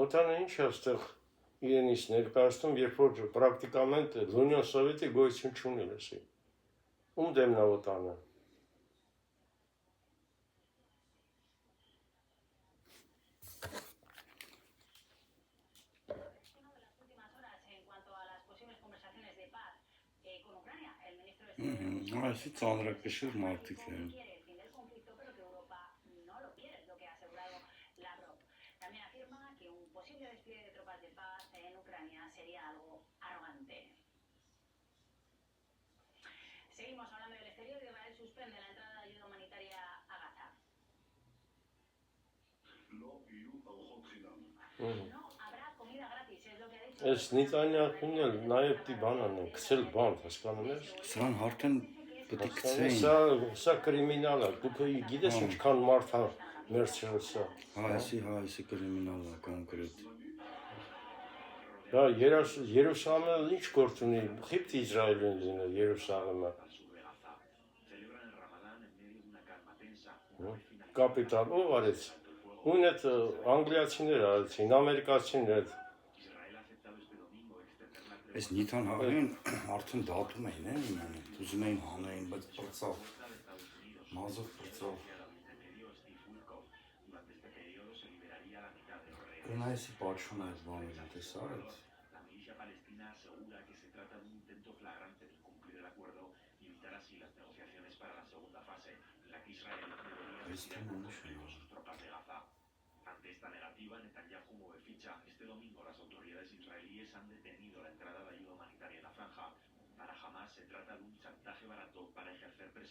Օտանը ինչ է այստեղ իրենից ներկայացնում, երբ որ պրակտիկամենտ Լյոնին Սովետի գոյություն չունի, լսի։ Ում դեմն է օտանը։ Այսի ծանրակշիռ մարդիկ են։ Seguimos hablando del exterior. Israel suspende la entrada de ayuda humanitaria a Gaza. No habrá comida gratis, es lo que ha dicho. Այս Նետանյահուն էլ նաև դի բանան են, քսել բան, հասկանում ես։ Սրան արդեն պետք է գցեին։ Սա կրիմինալ է, դուք գիտես ինչքան մարդ է մերձել սա։ Այսի կրիմինալ է կոնկրետ։ Դա Երուսաղեմը ինչ գործ ունի, խիպտ Իսրայելին լինել Երուսաղեմը։ Կապիտալ, ով արեց։ Ուն այդ անգլիացիներ արեցին, ամերիկացիներ այդ։ Այս Նիթան հավեն արդեն դատում էին, ուզում էին հանեին, բայց պրծավ, մազով պրծավ։ Ունայսի պաչուն այդ բանին, տեսա այդ։ Այս թեման նշում։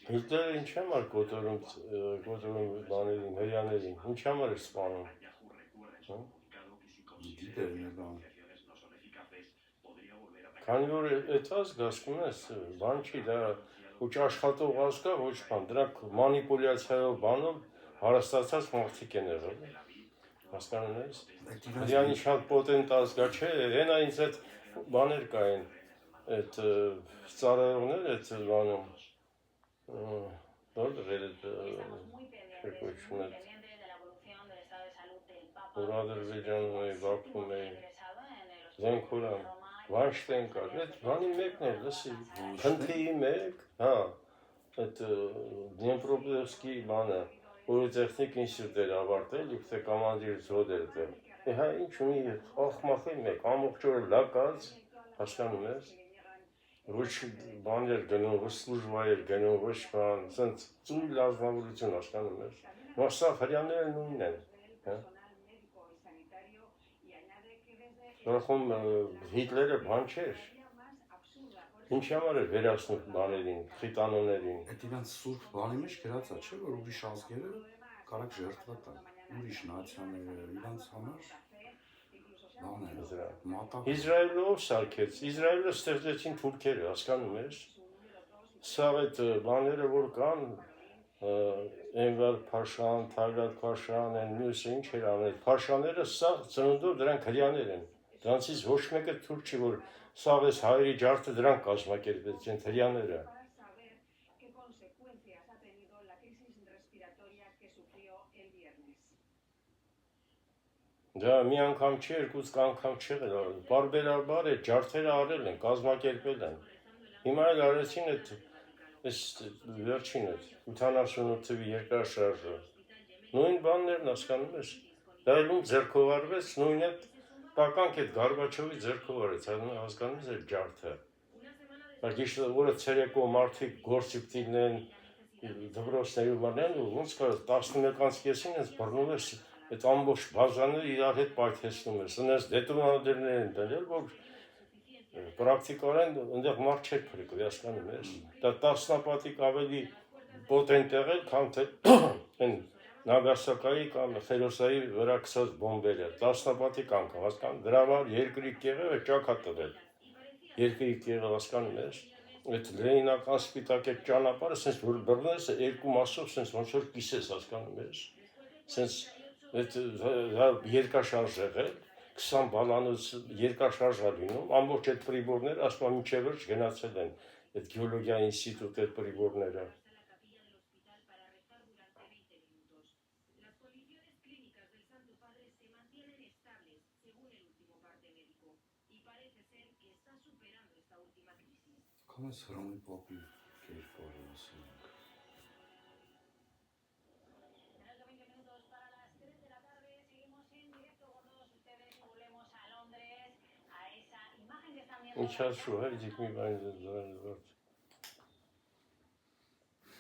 Հիտլերը ինչ համար կոտորում բաներին, հրյաներին, ինչ համար է սպանում։ Դիտերն է բան։ Քանի որ այդ ազգասկում ես, բան չի, դա ոչ աշխատող ազգա, ոչ բան, դրանք մանիպուլյացիայով բանով հարստացած մարդիկ են եղել։ Հասկանում ես։ Հրյանի շատ պոտենտ ազգա չէ, հենա ինձ այդ բաներ կային, այդ ծառայողներ, այդ բանում, որ դրել այդ շեկոյչուն այդ որ Ադրբեջանում էի, Բաքվում էի, Զենքուրան, Վանշտեն կար, այդ բանի մեկն էր, լսի, խնդիի մեկ, այդ Դնեպրոպետրովսկի բանը, Պոլիտեխնիկ ինստիտուտ էր ավարտել, իբթե կամանդիր զոդ էր դել, հա ինչ ունի ախմախի մեկ, ամոք ճորը լակած, հասկանում ես, ոչ բան էր գնում, ոչ սլուժվա էր գնում, ոչ բան, սենց ծույլ ազնվորություն, հասկանում ես, մասավ հրյաները նույնն են, Որախում Հիտլերը բան չէր, ինչ համար էր վերացնում բաներին, խիտանոներին։ Այդ իրանց սուրբ բանի մեջ գրած է, չէ, որ ուրիշ ազգերը կարակ ժերտվա տան, ուրիշ նացիաները, իրանց համար բան է, Իսրայելը ով սարքեց, Իսրայելը ստեղծեցին թուրքերը, հասկանում ես, սա այդ բաները, որ կան, Էնվար Փաշան, Թալատ Փաշան, են մյուսը ինչ էր անել, Փաշաները սա ծնունդով դրանք հրյաներ են, դրանցից ոչ մեկը թուրք չի, որ սաղ ես հայերի ջարդը դրանք կազմակերպեցին հրյաները։ Դա մի անգամ չի, երկուսկ անգամ չեղել, բարբերաբար է, ջարդերը արել են, կազմակերպել են։ Հիմա էլ արեցին այդ վերջին այդ 88 թվի երկրաշարժը։ Նույն բաններն հասկանում ես, դա էլ ում ձեռքով արվեց, նույն այդ տականք այդ Գորբաչովի ձեռքով արեց, հասկանում ես այդ ջարդը։ Գիշերը օրը ցերեկո մարդիկ գործի պտիլն են դպրոցների բանեն ու ոնց կա 11:30-ին ես բռնում ես այդ ամբողջ բաժանները իրար հետ պայթեցնում ես, այնպես դետոնատորներ են դնել, որ պրակտիկորեն այնտեղ մարդ չէր փրկվել, հասկանում ես։ Դա տասնապատիկ ավելի պոտենտ եղել, քան թե այն Նագասակայի կամ Խերոսայի վրա գցած բոմբերը, տասնապատիկ անգամ, հասկանում, դրա վար երկրի կեղևը ճակա տվել։ Երկրի կեղևը, հասկանում ես, այդ լենինական սպիտակ այդ ճանապարհը, sense որ բռնես երկու մասով, sense ոնց որ կիսես, հասկանում ես։ Sense այդ երկաշարժ եղել, 20 բալանոց երկաշարժ է լինում, ամբողջ այդ պրիբորները ասում մինչև վերջ գնացել են այդ գեոլոգիա ինստիտուտի այդ պրիբորները։ Քանես հրամի պապի կերպարը ասենք։ Tenemos 20 minutos para las 3 de la tarde. Seguimos en directo con todos ustedes y volvemos a Londres, a esa imagen que están viendo. Ինչ ասու, հա, իդիք մի բան դրան։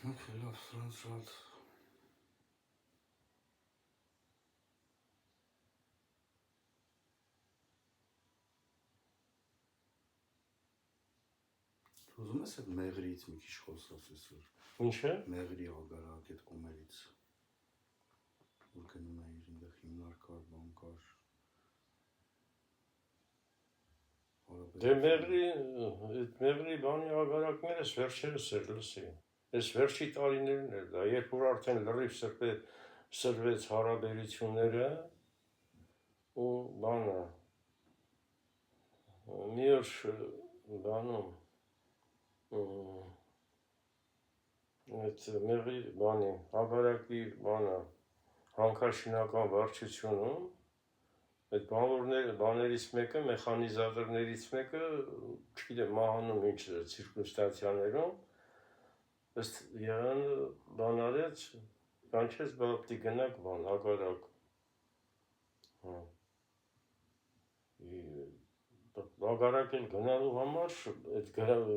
Լավ, սրանց շատ ուզում ես այդ մեղրից մի քիչ խոսած այսօր։ Ինչ է։ Մեղրի ագարակ այդ կոմերից։ Որ գնում էիր այնտեղ հիմնար կար, բան կար։ Դե այդ մեղրի բանի ագարակները վերջերս էր լսի։ Այս վերջի տարիներն էր դա, երբ որ արդեն լրիվ սրվեց հարաբերությունները ու բանը մի օր բանում այդ մեղրի բանի ագարակի բանը հանքաշինական վարչությունում այդ բաներից մեկը, մեխանիզատորներից մեկը, չգիտեմ, մահանում ինչ ցիրկունստանցիաներում, ըստ եղան բանարեց, կանչեց բապտի գնակ բան, ագարակ։ Ագարակ էլ գնալու համար այդ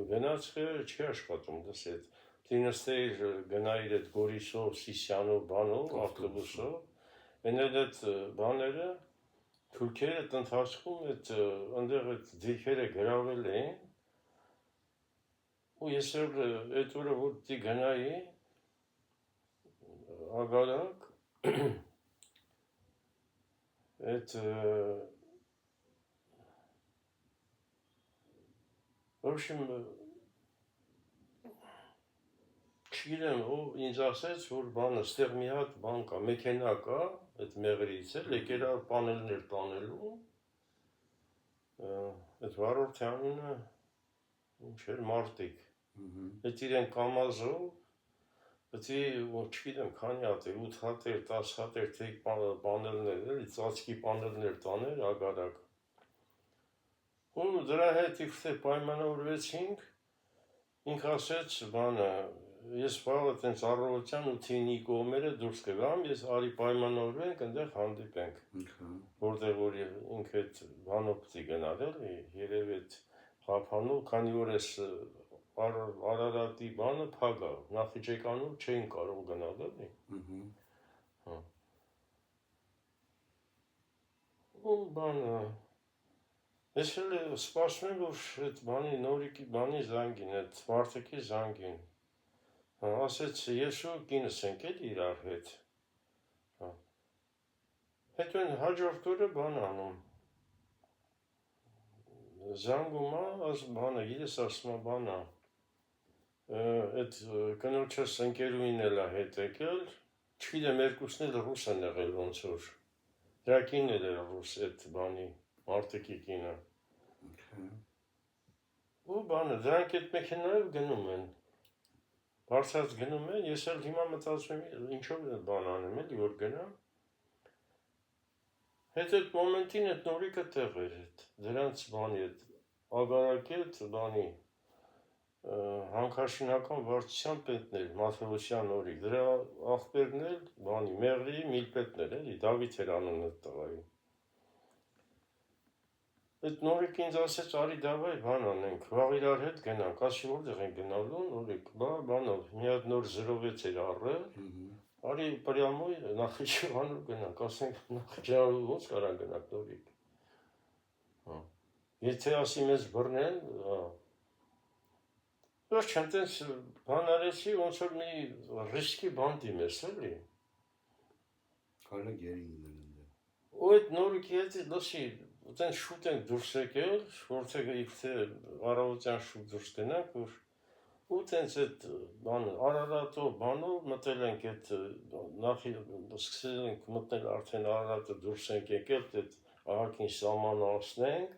գնացքը չի աշխատում, դες այդ դինստեյր գնայր այդ Գորիսով, Սիսյանով, բանով, ավտոբուսով, են այդ բաները թուրքերը այդ ընթացքում այնտեղ այդ դիրքերը գրավել էին ու ես այդ օրը որ դի գնայի ագարակ այդ в общем չգիտեմ ով ինձ ասեց որ բանը ստեղ մի հատ բան կա մեքենա կա այդ մեղրից էլ եկել է պանելներ տանելու այդ վարորդի անունը ինչ էր Մարտիկ այդ իրեն կամազով պետք է չգիտեմ քանի հատ է 8 հատ էր 10 հատ էր թե պանելներ էլի ծածկի պանելներ տաներ ագարակ ու դրա հետ իբրե պայմանավորվեցինք ինքը ասեց բանը ես վաղը տենց առավոտյան 8-ի կողմերը դուրս կգամ, ես արի պայմանավորվենք, այնտեղ հանդիպենք, որտեղ որ ինքը այդ բանով պիտի գնալ էլի, երև այդ խափանով, քանի որ ես Արարատի բանը փագա, Նախիջեկանով չէին կարող գնալ էլի։ Ու բանը ես էլ սպասում եմ, որ այդ բանի նորիկի բանի զանգին, այդ Մարտիկի զանգին ասեց ես ու կինս ենք էլ իրար հետ հետո են հաջորդ օրը բան անում զանգում բանը ես ասում բանա այդ կնոջս ընկերուին էլ է հետ եկել չգիտեմ երկուսն էլ ռուս են եղել ոնց որ դրա կինն էլ է ռուս այդ բանի Մարտիկի կինը ու բանը դրանք այդ մեքենայով գնում են Բարձած գնում են, ես էլ հիմա մտածում եմ, ինչով է բան անեմ էլի, որ գնամ։ Հետ այդ մոմենտին այդ նորիկը տեղ էր, դրանց բանի, ագարակի այդ բանի, հանքաշինական վարչության պետներ, Մաթեոսյան նորիկ, դրա աղբերն էլ բանի, մեղրի միլպետներ էլի, Դավիթ էր անուն այդ տղայի։ Այդ նորիկ ինձ ասեց, արի դավայ բան անենք, վաղ իրար հետ գնանք, ասի որտեղ են գնալու, նորիկ, բանով, մի հատ նոր 06 էր առել, արի պրյամոյ Նախիջևանով գնանք, ասենք Նախիջևանով ոնց կարան գնանք նորիկ։ Եթե ասի մեզ բռնեն, ոչ չեմ տենց բան արեցի, ոնց որ մի ռիսկի բան դիմես էլի։ Կարելի է գերին դնել։ Ու այդ նորիկի հետ լսի Uten շուտ ենք դուրս եկել, որտեղ իբրե առավոտյան շուտ դուրս գնանք, որ ու տենց այդ բանը Արարատով բանով մտել ենք այդ նախի սկսել ենք մտնել արդեն Արարատը դուրս ենք եկել, այդ ահագին սահմանը անցնենք,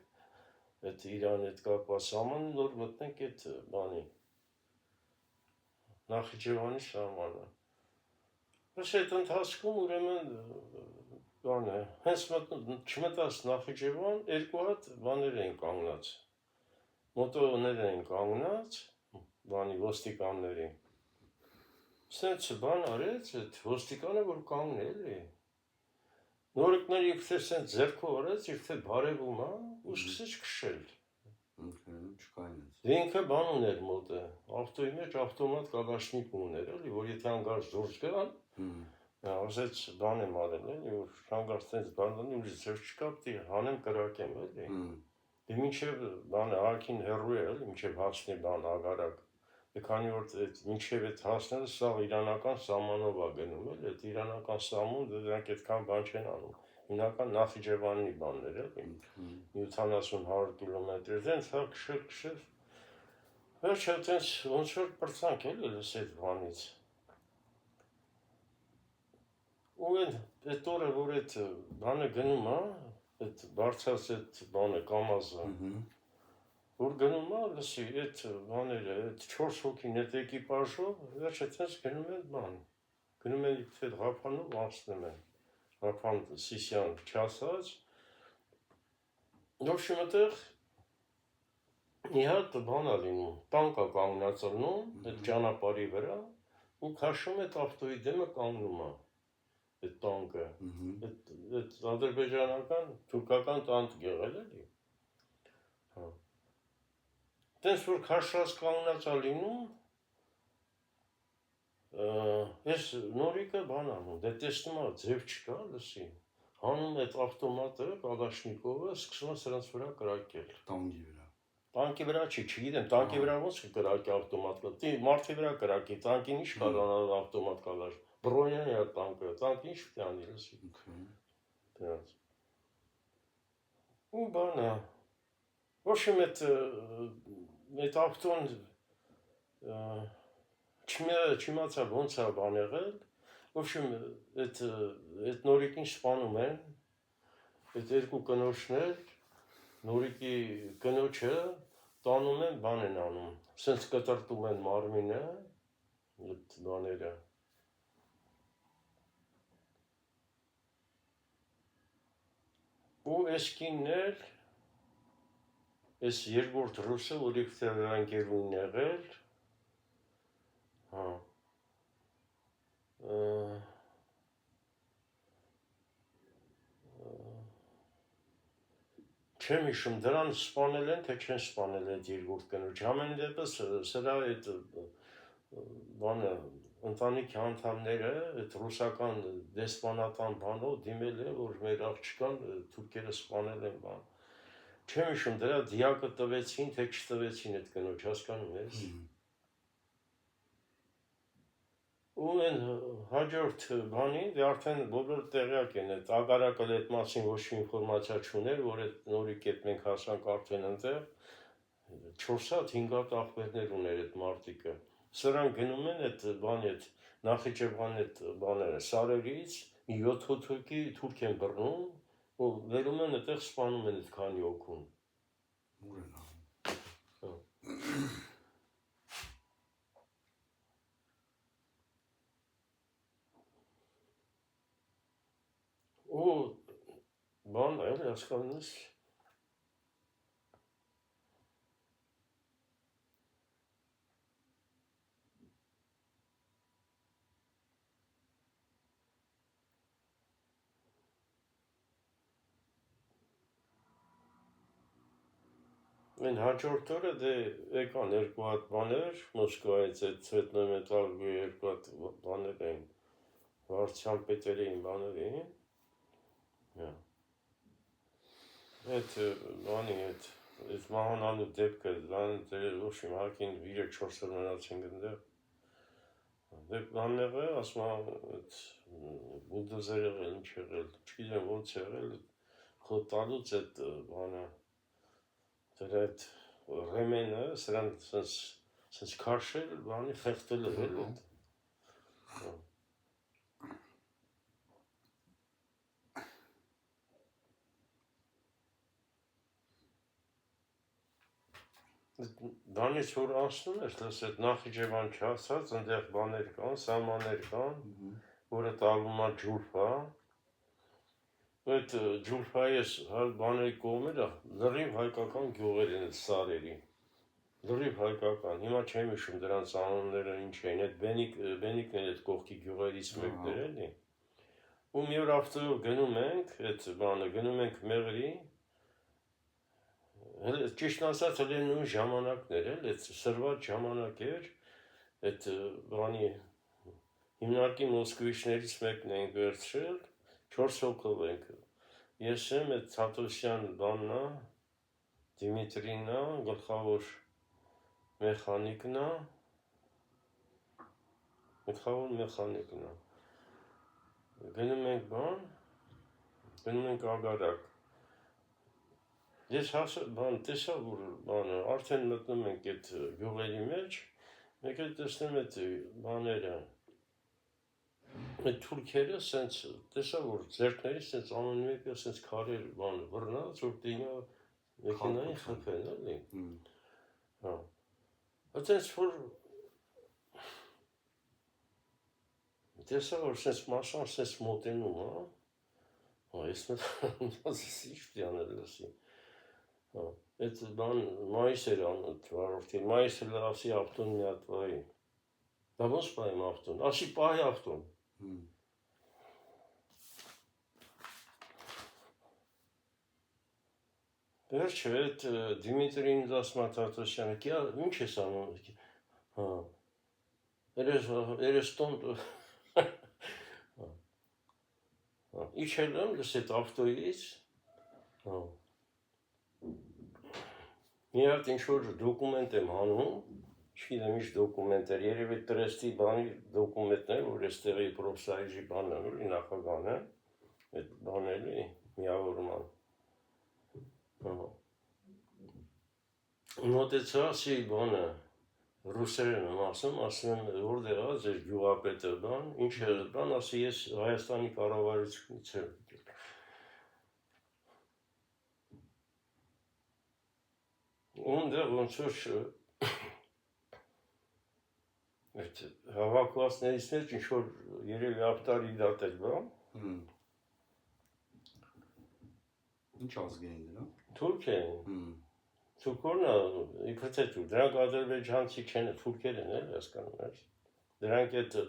այդ Իրան հետ կապված սահմանը, նոր մտնենք այդ բանի Նախիջևանի սահմանը։ Բայց այդ ընթացքում ուրեմն բան է, հենց չմտած Նախիջևան երկու հատ բաներ էին կանգնած, մոտորներ էին կանգնած, բանի ոստիկանների, սենց բան արեց, այդ ոստիկանը որ կանգնել է, նորեկները իբթե սենց ձեռքով արեց, իբթե բարևում է, ու սկսեց քշել, չկայնեց, դե ինքը բան ուներ մոտը, ավտոյի մեջ ավտոմատ կալաշնիկ ուներ, էլի, որ եթե հանգարց դուրս գան, ասեց բան եմ արել, էլի, որ հանգարց տենց բանանի, ուրիշ ձեր չկապտի, հանեմ կրակեմ, էլի, դե մինչև բանը ակին հեռու է, էլի, մինչև հասնի բան ագարակ, դե քանի որ մինչև այդ հասնելը սա իրանական սահմանով է գնում, էլի, այդ իրանական սահմանում դրանք այդքան բան չեն անում, հիմնական Նախիջևանի բաններ, էլի, 70-100 կիլոմետր, դենց հա քշել, վերջը տենց ոնց որ պրծանք էլի լս այդ բանից, ու այդ օրը, որ այդ բանը գնում է, այդ բարձած այդ բանը կամազը, որ գնում է, լսի, այդ բաները, այդ 4 հոգին այդ էկիպաժով, վերջը տենց գնում են բան, գնում են այդ Ղափանով անցնում են, Ղափան Սիսյան չասած, նոշի մտեղ մի հատ բան է լինում, տանկ է կանգնած ալնում, այդ ճանապարհի վրա, ու քաշում այդ ավտոյի դեմը կանգնում է, այդ տանկը, այդ ադրբեջանական, թուրքական տանկ եղել էլի, տենց որ քաշած կանգնած է լինում, ես նորիկը բան անում, դե տեսնում է ձև չկա, լսի, հանում այդ ավտոմատը, կալաշնիկովը, սկսում է սրանց վրա կրակել, տանկի վրա չի, չգիտեմ, տանկի վրա ոնց կրակի ավտոմատ, մարդի վրա կրակի, տանկին ինչ կարողանալ ավտոմատ կալաշ, բրոնյան է տանկը, տանկը ինչ պիտի անի, լսի, դրանց, ու բան է, ոչմ այդ ավտոն չիմացա ոնց է բան եղել, ոչմ այդ նորիկին սպանում են, այդ երկու կնոջներ, նորիկի կնոջը տանում են բան են անում, սենց կտրտում են մարմինը, այդ բաները, ու այս կիններ, այս երկրորդ ռուսը, որ իբթե ընկերուն եղել, չեմ հիշում, դրան սպանել են, թե չեն սպանել այդ երկրորդ կնոջ, ամեն դեպս սրա այդ բանը, ընտանիքի անդամները, այդ ռուսական դեսպանատան բանով դիմել է, որ մեր աղջկան թուրքերը սպանել են բան, չեմ հիշում, դրա դիակը տվեցին, թե չտվեցին այդ կնոջ, հասկանում ես, ու են հաջորդ բանին, դե արդեն բոլոր տեղյակ են, այդ ագարակը այդ մասին ոչ մի ինֆորմացիա չուներ, որ այդ նորիկ այդ մենք հասանք արդեն ընտեղ, 4 հատ 5 հատ աղբերներ ուներ այդ մարդիկը, սրանք գնում են այդ բանի այդ Նախիջևանի այդ բաները, սարերից, մի 7 հոգի թուրք են բռնում, ու վերում են այդտեղ սպանում են այդ քանի հոգուն, ու բան էլ հասկանում ես, Այն հաջորդ օրը դե եկան երկու հատ բաներ, Մոսկվայից այդ Ցվետնոյ Մետալլուրգի երկու հատ բաներ էին, վարչության պետեր էին բաներ էին, այդ բանի այդ մահանալու դեպքը, բանը դեր ոչ իմ հարկին 3-4 օր մնացին գնդեղ, դե բանները ասում այդ բուլդոզեր եղել, ինչ եղել, չգիտեմ ոնց եղել, խոտալուց այդ բանը, դրա այդ ռեմենը, սրան սենց քաշել, բանի խեղտել էր էդ, բանից որ անցնում ես, լես այդ Նախիջևան չասած, ընդեղ բաներ կան, սամաներ կան, որը տալում է ջուրպա, այդ ջուրֆայես բաների կողմերը լրիվ հայկական գյուղեր են սարերի։ Լրիվ հայկական։ Հիմա չեմ հիշում դրանց անունները ինչ էին, այդ բենիկն էլ այդ կողքի գյուղերից մեկն էր էլի։ Ու մի օր ավտոյով գնում ենք, այդ բանը գնում ենք Մեղրի, ճիշտ ասած հենց նույն ժամանակն էր, այդ սրված ժամանակ էր, այդ բանի հիմնարկի մոսկվիչներից մեկն ենք վերցրել, 4 հոգով ենք։ Ես եմ, այդ Թատոսյան բաննա, Դիմիտրինա, գլխավոր մեխանիկնա, գնում ենք բան, գնում ենք ագարակ։ Ես տեսա, որ բանը, արդեն մտնում ենք այդ գյուղերի մեջ, մեկ էլ տեսնեմ այդ բաները, այդ թուրքերը սենց, տեսա, որ ձերքներից սենց ամեն մեկը սենց քարեր բանը վռնած, որ դիմա մեքենային խփեն, էլի։ Հա։ Այդպես որ տեսա, որ սենց մաշան սենց մոտենում, հա։ Հա, ես ինչ պիտի անել լսի։ Հա, այդ բան մայիս էր վարորդի, մայիս էլ ասի ավտոն մի հատ վայի։ Դա ոնց պահեմ ավտոն, ասի պահի ավտոն։ Վերջը այդ Դիմիտրին Դասմաթատոսյանը, ինչ ես անում, հա, երեստոն, իջել եմ լս այդ ավտոյից, հա, մի հատ ինչ-որ դոկումենտ եմ հանում, չգիտեմ ինչ դոկումենտ էր, երևի տրեստի բանի դոկումենտն էր, որ այստեղի պրոֆսայժի բանն է, էլի նախագահն է, այդ բան էլի, միավորման։ Մոտեցա, ասի բանը, ռուսերեն եմ ասում եմ, որտեղ է ձեր գյուղապետը բան, ինչ է բան, ասի ես Հայաստանի կառավարությունից եմ։ Ունդեղ ոնց որ հավաքվածներից մեջ ինչ-որ երևի ապտարի դատ էր բան։ Ինչ ազգ էին դրա։ Թուրք են։ Թուրքորն է, իբրթե թուրք, դրանք ադրբեջանցի չեն, թուրքեր են էլ հասկանում ես։ Դրանք այդ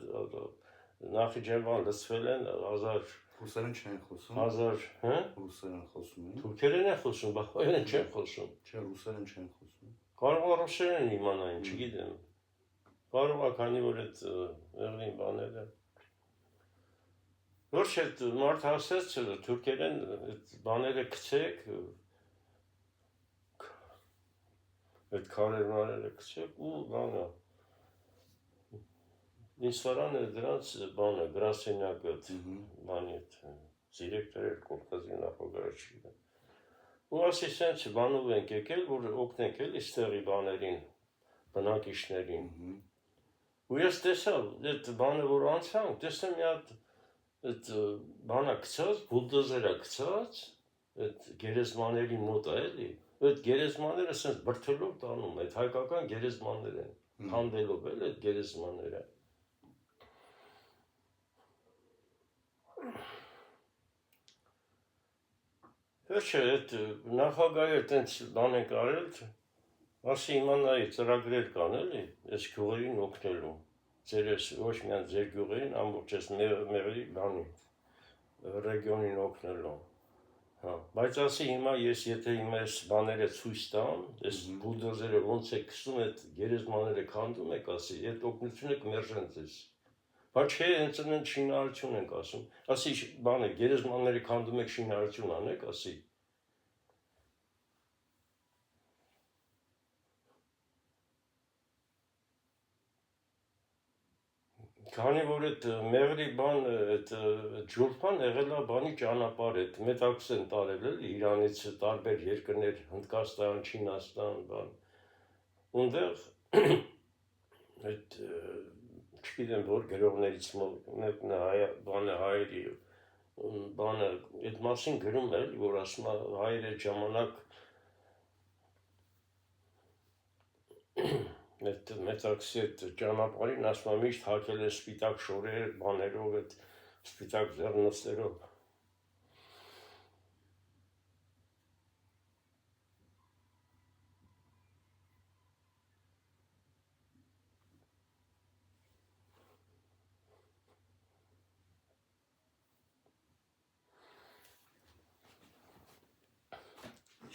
Նախիջևան լցվել են 1000 Ռուսերեն չեն խոսում։ 1000, հա? Ռուսերեն խոսում են։ Թուրքերեն է խոսում, բայց հայերեն չեն խոսում։ Չէ, ռուսերեն չեն խոսում։ Կարող է ռուսերեն իմանային, չգիտեմ։ Կարող է, քանի որ այդ եղին բաները։ Ոչ այդ մարդ ասեց, թուրքերեն այդ բաները գցեք, այդ քարերները գցեք ու բանը։ Ինստարան է դրանց բանը, գրասենյակը, բանի այդ դիրեկտոր էր կոլխազի նախագահը չգիտեմ։ Ու ասի սենց բանով ենք եկել, որ օգնենք էլ իստեղի բաներին, բնակիչներին։ Ու ես տեսա, այդ բանը որ անցանք, տեսնեմ մի հատ այդ բանա գցած, բուլդոզերա գցած, այդ գերեզմաների մոտ է էլի, այդ գերեզմաները սենց բրդելով տանում, այդ հայկական գերեզմաններ են, հանդելով էլ այդ գերեզմանները։ Վերջը այդ նախագահը այդպես բան ենք արել, ասի իմանայի ծրագրեր կան էլի, այս գյուղերին օգնելու, ձեր ոչ միայն ձեր գյուղերին, ամբողջ այս Մեղրի բանի, ռեգիոնին օգնելու, հա, բայց ասի հիմա ես եթե հիմա այս բաները ցույց տամ, այս բուլդոզերը ոնց է քսում, այդ գերեզմանները քանդում եք, ասի, այդ օգնությունը կմերժեն ձեզ։ Բայց չէ, հենց այն շինարարություն ենք ասում, ասի բանը գերեզմանները քանդում եք շինարարություն անեք, ասի։ Քանի որ այդ Մեղրի բան, այդ ջուրփան եղել է բանի ճանապարհ, այդ մետաքս են տարել էլի Իրանից տարբեր երկրներ, Հնդկաստան, Չինաստան, բան։ Ունդեղ այդ չգիտեմ որ գրողներից մեկն է բանը հայերի բանը այդ մասին գրում է, որ ասում է հայերը այդ ժամանակ այդ մետաքսի այդ ճանապարհին ասում է միշտ հագել է սպիտակ շորեր, բաներով, այդ սպիտակ ձեռնոցներով։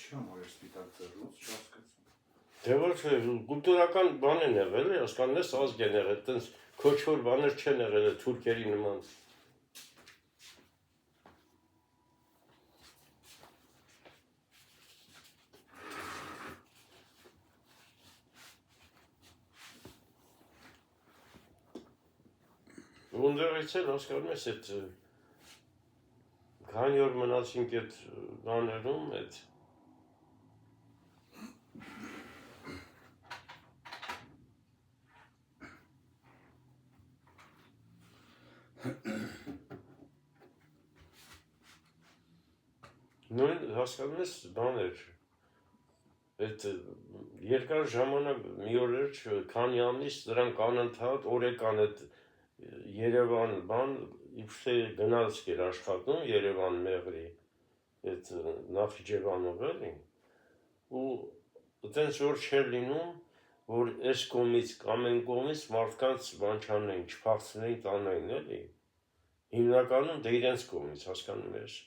Չեմ որ սպիտակ ձեռնոց չհասկացում։ Դե ոչ կուլտուրական բան են եղել, հասկանում ես, ազգ են եղել, տենց քոչոր բաներ չեն եղել թուրքերի նման։ Ունդերից էլ հասկանում ես այդ քանի օր մնացինք այդ բաներում, այդ նույն հասկանում ես բաներ, այդ երկար ժամանակ մի օր էր, քանի ամիս դրանք անընդհատ օրեկան այդ Երևան բան իբրե գնացք էր աշխատում Երևան մեղրի այդ Նախիջևանով էլի ու այտենց որ չէր լինում որ այս կողմից կամ այն կողմից մարդկանց բան չանեին, չփախցնեին տանային էլի հիմնականում դե իրենց կողմից հասկանում ես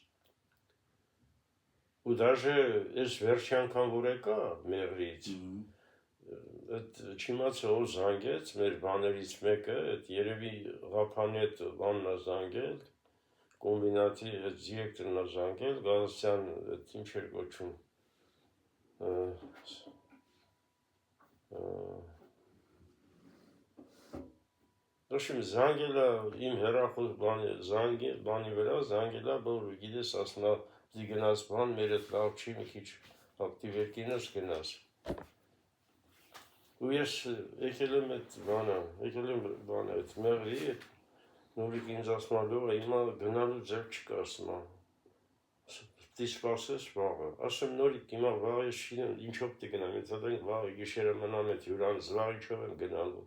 ու դաժե այս վերջի անգամ որ եկա մեղրից այդ չիմացա ով զանգեց մեր բաներից մեկը այդ երևի Ղափանի այդ բանն է զանգել կոմբինատի այդ դիրեկտորն է զանգել Գալստյան այդ ինչ էր կոչում Դաշիմ զանգելա իմ հեռախոս բանի վրա զանգելա որ գիտես ասնա դի գնաս բան մեր այդ լավ չի մի քիչ ակտիվ երկինս գնաս ու ես եկել եմ այդ բանը այդ մեղրի նորիկ ինձ ասում լավ հիմա գնալու ձեռք չկա ասում դի սպասես վաղը ասում նորիկ հիմա վաղը շինեմ ինչով դի գնամ ինձ հատենք վաղը գիշերը մնամ այդ հյուրան զվարիչով եմ գնալու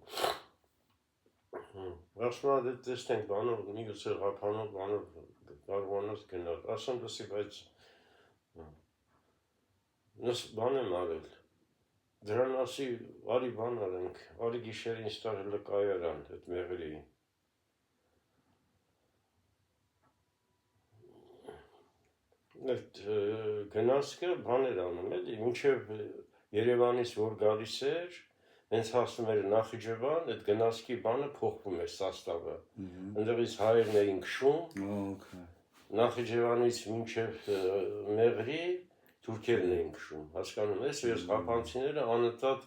ասում դե տեսնենք բանով մի գուցե Ղափանով բանով կարողանաս գնալ ասում դասի բայց նս բան եմ արել դրան ասի արի բան արենք արի գիշեր ինձ տար հլը կայարան այդ մեղրի այդ գնացքը բան էր անում էլի մինչև Երևանից որ գալիս էր հենց հասնում էր Նախիջևան այդ գնացքի բանը փոխվում էր սաստավը ընդեղից հայերն էին քշում Նախիջևանից մինչև մեղրի թուրքերն էին քշում հասկանում ես ես ղափանցիները անընդհատ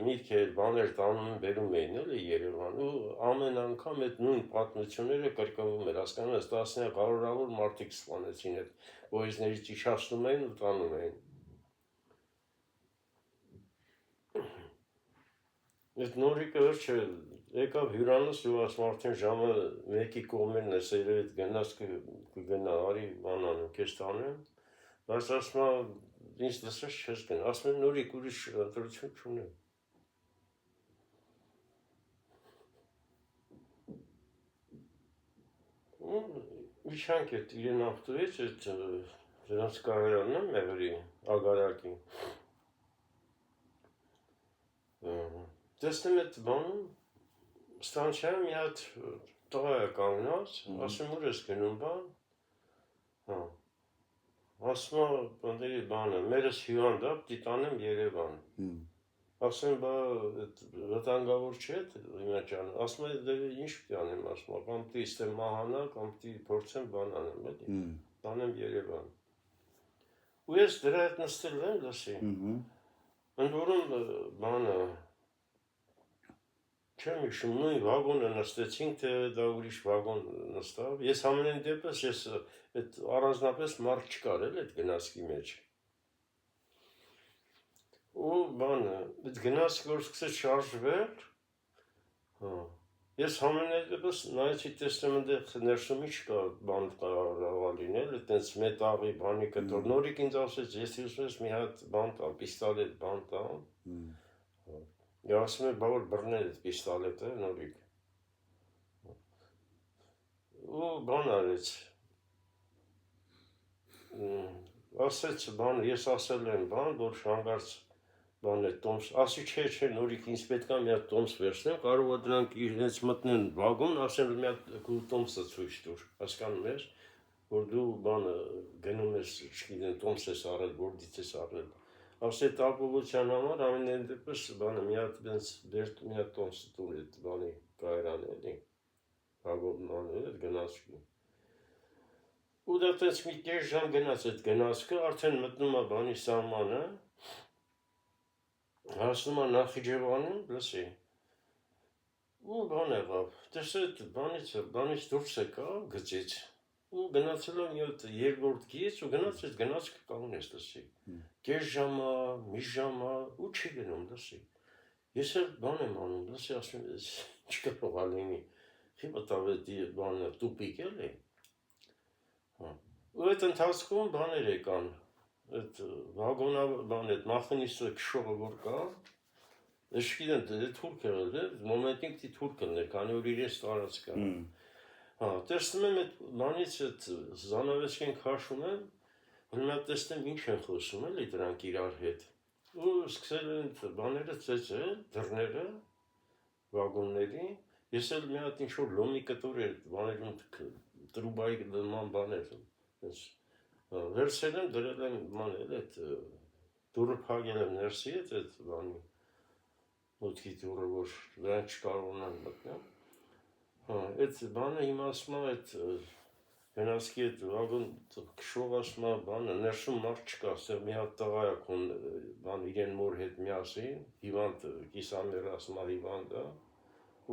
միտքեր բաներ տանում բերում էին էլի Երևան ու ամեն անգամ այդ նույն պատմությունները կրկնվում էր հասկանում ես տասնյակ հարյուրավոր մարդիկ սպանեցին այդ ոյզներից իջացնում էին ու տանում էին այդ նորիկը վերջը եկավ հյուրանոց ու ասում արդեն ժամը 1-ի կողմերն է սերևի այդ գնաց կգնա արի բան անեմ քեզ տանեմ բայց ասում ինձ դասես չես գնա ասում եմ նորիկ ուրիշ ընտրություն չունեմ իջանք այդ իրեն ավտոյից այդ դրանց կահերանն եմ մեղրի ագարակի տեսնեմ այդ բանում ստանչայում մի հատ տղա է կանգնած ասում ուր ես գնում բան ասում բանդերի բանը մերս հյուրանդ է պիտի տանեմ Երևան ասում բա վտանգավոր չէ հիմա ջան ասում է դե ինչ պիտի անեմ ասում կամ պիտի ստեմ մահանա կամ պիտի փորձեմ բան անեմ էլի տանեմ Երևան ու ես դրա հետ նստել եմ լսի ընդ որում բանը չեմ հիշում նույն վագոնը նստեցինք թե դա ուրիշ վագոն նստավ ես ամենայն դեպս ես այդ առանձնապես մարդ չկար էլ այդ գնացքի մեջ ու բանը այդ գնացքը որ սկսեց շարժվել ես ամենայն դեպս նայեցի տեսնեմ այնտեղ ներսում ինչ կա բան կարող լինել այտենց մետաղի բանի կտոր նորիկ ինձ ասեց ես ուզում ես մի հատ բան տալ պիստոլետ բան տալ ասում է բա որ բռնել այդ պիստոլետը նորիկ ու բան արեց ասեց բան ես ասել եմ բան որ հանգարց բան է տոմս ասի չէ նորիկ ինձ պետք է մի հատ տոմս վերցնեմ կարող է դրանք իրենց մտնեն վագոն ասեն մի հատ տոմսը ցույց տուր հասկանում ես որ դու բանը գնում ես, չգիտեմ, տոմս ես առել, գործից ես առել։ Ասե ապահովության համար ամենայն դեպս բանը մի հատ այնց դերտ մի հատ տոմս տուր այդ բանի կայարան էլի։ Հագոբման էլ գնացքի։ Ու դա տես մի կես ժամ գնաց այդ գնացքը, արդեն մտնում է բանի սահմանը, հասնում է Նախիջևանում, լսի։ Ու բան եղավ, տեսեք բանից դուրս եկա գծից ու գնացել եմ երկրորդ գիծ ու գնացել գնացքը կանգնեց լսի։ Կես ժամա, մի ժամա ու չի գնում լսի։ Ես էլ բան եմ անում, լսի ասում եմ, չկարող ա լինի։ Խիբը տավետ բանը տուպիկ էլի։ Ու այդ ընթացքում բաներ եկան, այդ վագոնա բան այդ մախինիստը քշողը որ կա, Eshkiden de Türkiye'de momentin Türkiye'de kanuriye starası kan. Ha, testimem et manits et zanavesken karşımen Հնա տեսնեմ ինչ են խոսում էլի դրանք իրար հետ։ Ու սկսել են բաները ծեծել, դռները, վագոնների։ Ես էլ մի հատ ինչ-որ լոմի կտոր էր, բաներում տրուբայի նման բաներ։ Ես վերցել եմ, դրել եմ բաներ, այդ դուրը փակել եմ ներսի այդ բանի։ Մոտքի դուրը, որ դրանք չկարողանան մտնել։ Հա, այդ բանը հիմա ասում է այդ Գնացքի այդ վագոն քշող ասում է բանը ներսում մարդ չկա, ասել մի հատ տղա է քուն բան իրեն մոր հետ միասին, հիվանդ կիսամեր ասում է հիվանդ է,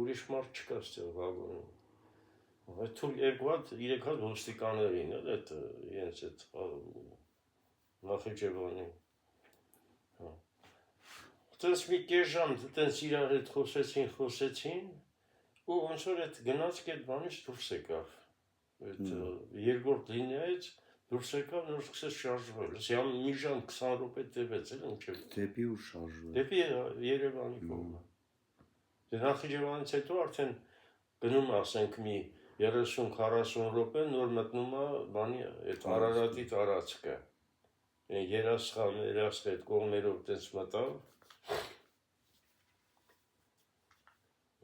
ուրիշ մարդ չկա ստեղ վագոնում։ Այդ թույլ երկու հատ, երեք հատ ոստիկաններին էլ այդ իրենց այդ Նախիջևանի։ Տենց մի կես ժամ տենց իրար հետ խոսեցին, ու ոնց որ այդ գնացք այդ բանից դուրս եկավ։ Այդ երկրորդ լինիայից դուրս եկավ նոր սկսեց շարժվել։ Ասեմ մի ժամ 20 րոպե տևեց էլ ինչեւ։ Դեպի ու շարժվել։ Դեպի Երևանի կողմը։ Դե Նախիջևանից հետո արդեն գնում ասենք մի 30-40 րոպե նոր մտնում է բանի այդ Արարատի տարածքը։ Երասխան այդ կողմերով տես մտավ։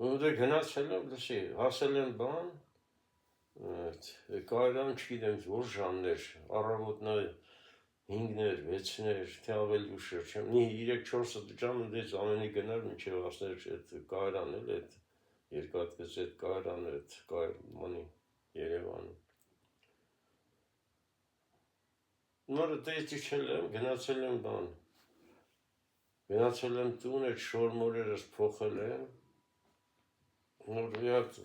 Ու դե գնացել եմ, լսի, հասել եմ բան Կայարան չգիտեմ որ ժամներ, առավոտնը 5-ներ, 6-ներ, թե ավելի ուշեր, չեմ, 3-4 ժամը դες ամենի գնար մինչև հասներ այդ Կայարան էլ այդ երկաթգծի այդ Կայարանը այդ Կայարանի Երևանը։ Նորը դες իջել եմ, գնացել եմ բան։ Գնացել եմ տուն, այդ շորմորերս փոխել եմ։ Նոր իհատ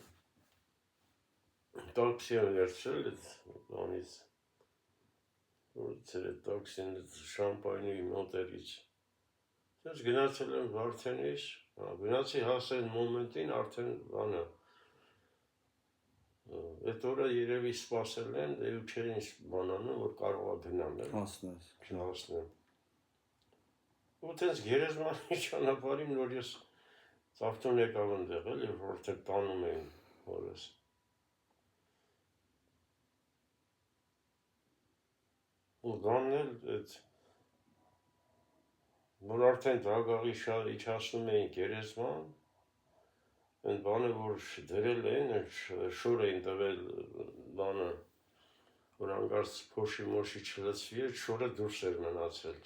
Տաքսի եմ վերցրել այդ բանից, որ այդ տաքսին շամպայնի մոտերից։ Դες գնացել եմ Վարդենից, գնացի հասել մոմենտին արդեն բանը։ Այդ օրը երևի սպասել են, դե ու չէր ինչ բանանում, որ կարող է գնամ, հասնեմ։ Ու դες գերեզմանի ճանապարհին նոր ես ծավթուն եկավ ընդեղ էլի, որտեղ տանում էին հորս։ Ու բանն էլ այդ որ արդեն դագաղի իջացնում էին գերեզման, այն բանը որ դրել էին, շոր էին տվել բանը, որ անգարց փոշի մոշի չլցվի, այդ շորը դուրս էր մնացել։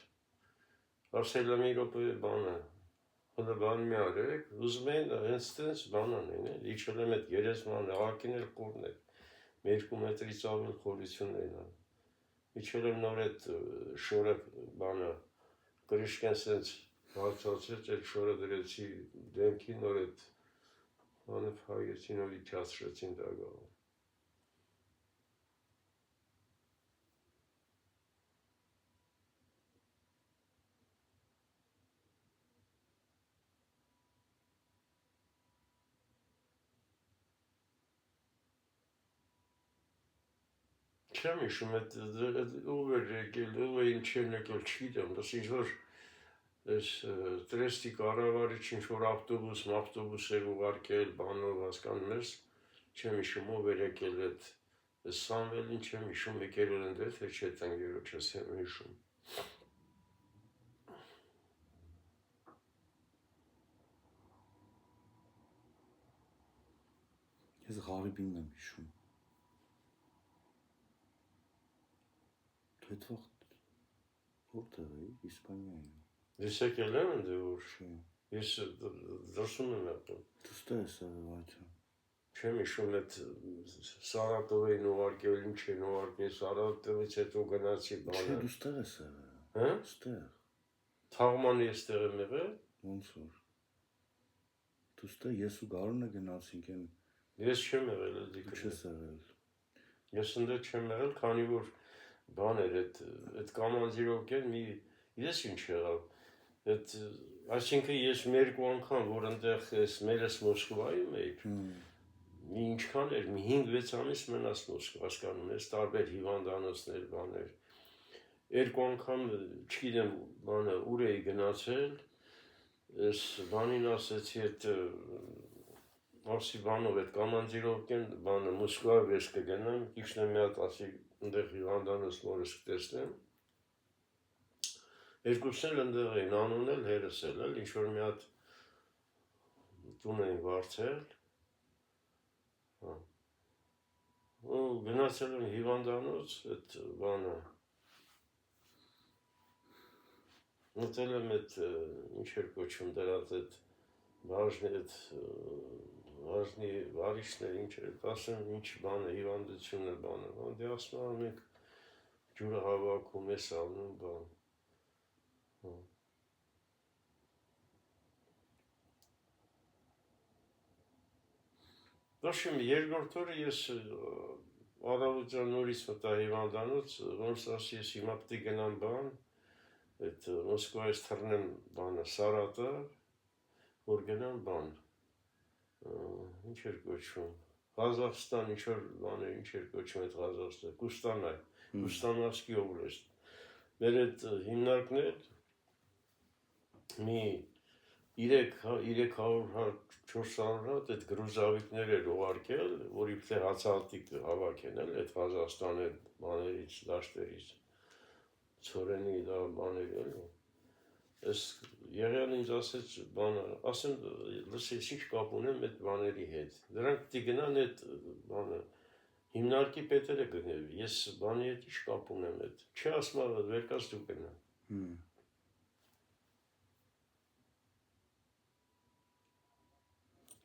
Ասել եմ մի րոպե բանը, հələ բան մի արեք, ուզում էին հենց տենց բան անեն, իջել եմ այդ գերեզմանը, ակին էլ խորն է, 2 մետրից ավել խորություն էին։ Իջել եմ նոր այդ շորը բանը կրիշկեն սենց բարձրացրեց, այդ շորը դրեցի դեմքին, նոր այդ բանը փայեցին, նոր իջացրեցին դագաղը։ Չեմ հիշում այդ ով էր եկել, ով էին չեն եկել, չգիտեմ, դες ինչ-որ այս տրեստի կառավարիչ ինչ-որ ավտոբուս էր ուղարկել, բանով հասկանում ես, չեմ հիշում ով էր եկել այդ Սամվելին չեմ հիշում եկել են դե թե չէ տնկերոջս եմ հիշում։ Ես Ղարիբինն եմ հիշում։ Այդ վաղ որտեղ էի, Իսպանիայում։ Ես եկել եմ ընդ որ Չէ։ ես դրսում եմ եղել։ Դուստա ես եղել այդը։ Չեմ հիշում այդ Սարատովին ուղարկել, ինչ են ուղարկել, Սարատովից հետո գնացի Չէ, բանը։ դուստեղ ես եղել։ Հա? Ստեղ։ Թաղմանի էստեղ եմ եղել։ Ոնց որ։ Դուստեղ ես ու Գարունը գնացինք այն։ Ես չեմ եղել այդ Դու դիքը։ չես եղել։ Ես ընդ չեմ եղել, քանի որ բան էր այդ կամանդիրովկեն մի ես ինչ եղավ։ Այդ այսինքն ես մի երկու անգամ որ այնտեղ ես մերս Մոսկվայում էի, մի ինչքան էր, մի 5-6 ամիս մնաց Մոսկվա, հասկանում ես, տարբեր հիվանդանոցներ, բաներ։ Երկու անգամ, չգիտեմ, բանը ուր էի գնացել, ես բանին ասեցի այդ ասի բանով այդ կամանդիրովկեն բանը Մոսկվայով ես կգնամ, քիչն մի հատ ասի այնտեղ հիվանդանոց մորս կտեսնեմ։ Երկուսն էլ այնտեղ էին, անուն էլ հերս էլ, ինչ որ մի հատ տուն էին վարձել։ Ու գնացել եմ հիվանդանոց, այդ բանը։ Մտել եմ այդ ինչ էր կոչում դրանց այդ վարժնի վարիչներ ինչ էր, ասեմ ինչ բան է, հիվանդություն է բանը։ Դե ասում եմ մենք ջուրը հավաքում ես անում բան։ Դաշիմ երկրորդ օրը ես առավոտյան նորից մտա հիվանդանոց, ոնց ասի ես հիմա պետք է գնամ բան, այդ Մոսկվայից թռնեմ բանը Սարատով, որ գնամ բան, ինչ էր կոչում, Ղազախստան, ինչ որ բան էր, ինչ էր կոչում այդ Ղազախստան, Կուստանայ, Կուստանավսկի օբլաստ։ Մեր այդ հիմնարկներ մի 300-400 հատ այդ գրուզավիկներ էր ուղարկել, որ իբրե հացահատիկ հավաքեն էլ այդ Ղազախստանի բաներից, դաշտերից, ծորենի դա բաներ էլ։ Ես եղյալ ինձ ասեց բանը, ասեմ, լսես ինչ կապ ունեմ այդ բաների հետ։ Դրանք պիտի գնան այդ բանը, հիմնարկի պետերը գնեվի, ես բանի հետ ինչ կապ ունեմ այդ։ Չի ասում, վերկաց դու գնա։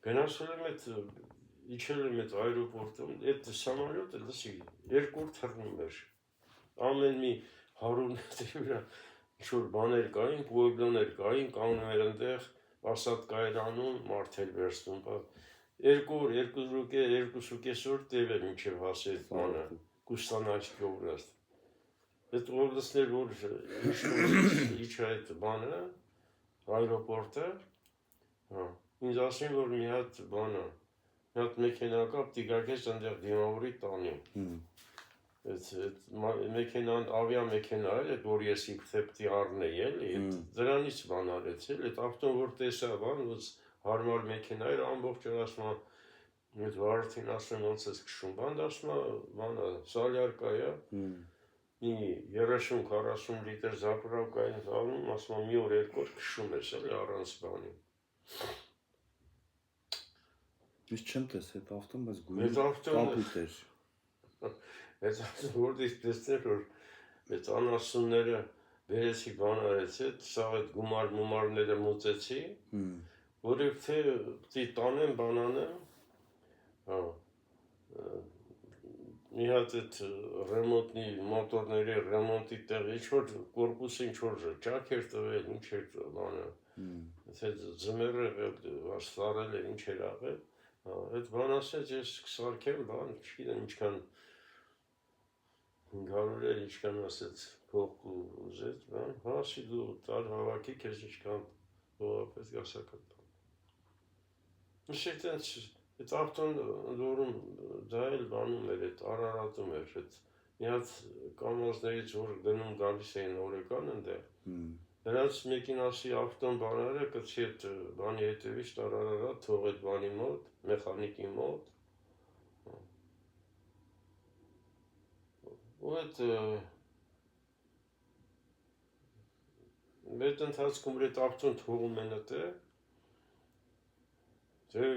Գնացել եմ այդ, իջել եմ այդ այրոպորտում, այդ սամալյոտը, լսի, երկու օր թռնում էր, ամեն մի 100 մետրի վրա ինչ-որ բաներ կային, պուեբլոներ կային, կանգնում էր այնտեղ, Պասատկայր անում, մարդ էր վերցնում, 2 օր, 2.5 օր տև էր մինչև հասել բանը, Կուստանայսկի օբլաստ։ Այդ օբլաստներ, որ իջա այդ բանը, այրոպորտը, ինձ ասին, որ մի հատ բանը, մի հատ մեքենա կա, պիտի գարկես այնտեղ դիմավորի տանի։ Մեքենան, ավիամեքենա էր, որ ես իբրե պիտի առնեի էլի, դրանից բան արեց էլ, այդ ավտոն որ տեսա բան, ոնց հարմար մեքենա էր, ամբողջ էր ասում, այդ վարորդին ասում ոնց ես քշում, բան ասում, բանը, սալյարկա է, մի 30-40 լիտր զապրակային անում, ասում մի օր երկու օր քշում ես էլի առանց բանի։ Ես չեմ տեսել այդ ավտոն, բայց գույնը կոմպյուտեր։ Այդ ավտոն որտից տեսներ, որ այդ անասունները վերեցի բան արեց, սաղ այդ գումարները մուծեցի, որև թե պիտի տանեմ, բան անեմ, մի հատ այդ ռեմոնտնի մոտորների ռեմոնտի տեղ, ինչ-որ կորպուսը ինչ-որ ճակ էր տվել, ինչ էր բանը, ձմերը սարել էր, ինչ էր աղել, այդ բան ասեց, ես կսարքեմ, բան, չգիտեմ, ինչքան 500 էր, ինչքան ասեց, փող ուզեց, բան, ասի դու տար հավաքի, կեզ ինչքան փողապես գասակատ տան։ Միշտ այդ ավտոն դորում դա էլ բանում էր, այդ Արարատում էր, մի հատ կամազներից, որ գնում գալիս էին օրեկան ընդեղ, դրանց մեկին ասի ավտոն բանարը, կցի այդ բանի հետևից տարարարատ, թող այդ բանի մոտ, մեխանիկի մոտ, ու այդ այդ ընթացքում որ այդ ավտոն թողում են այդտեղ, թե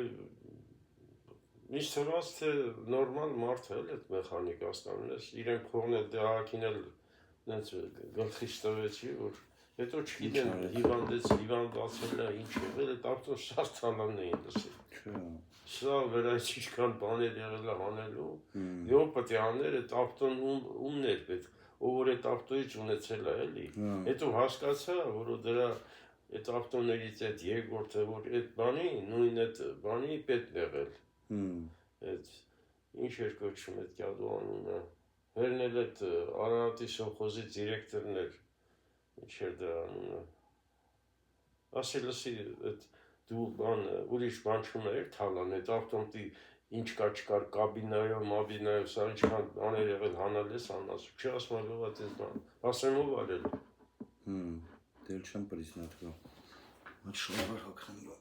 միշտ թվաց, թե նորմալ մարդ է էլ այդ մեխանիկ, ասկանում ես, իրենք փողն էլ դահակին էլ Դենց գլխից տվեցի, որ հետո չգիտեմ, հիվանդացել է, ինչ եղել է, տապտոն շատ ցալանն էին լսել։ Սա վերայից ինչքան բաներ եղել է հանելու, եվ պետք է աներ այդ ավտոն ումն էր պետք, ով որ այդ ավտոից ունեցել է, էլի։ Հետո հասկացա, որ դրա այդ ավտոներից այդ երկրորդը, որ այդ բանի, նույն այդ բանի պետք եղել։ Այդ ինչ էր կոչվում այդ կյադու անունը։ Հերն էլ այդ Արարատի սովխոզի դիրեկտորն էր, ինչ էր դրա անունը։ Ասի այդ դու բան, ուրիշ բան չուներ թալան, այդ ավտոմտի ինչ կա չկար, կաբինայով, սա ինչքան բաներ եղել հանալ ես անասու, չի ասում ալով այդ բան, ասեմ ով արել։ Դել չեմ պրիսնատ գա, այդ շնորհար հակրեմ գա։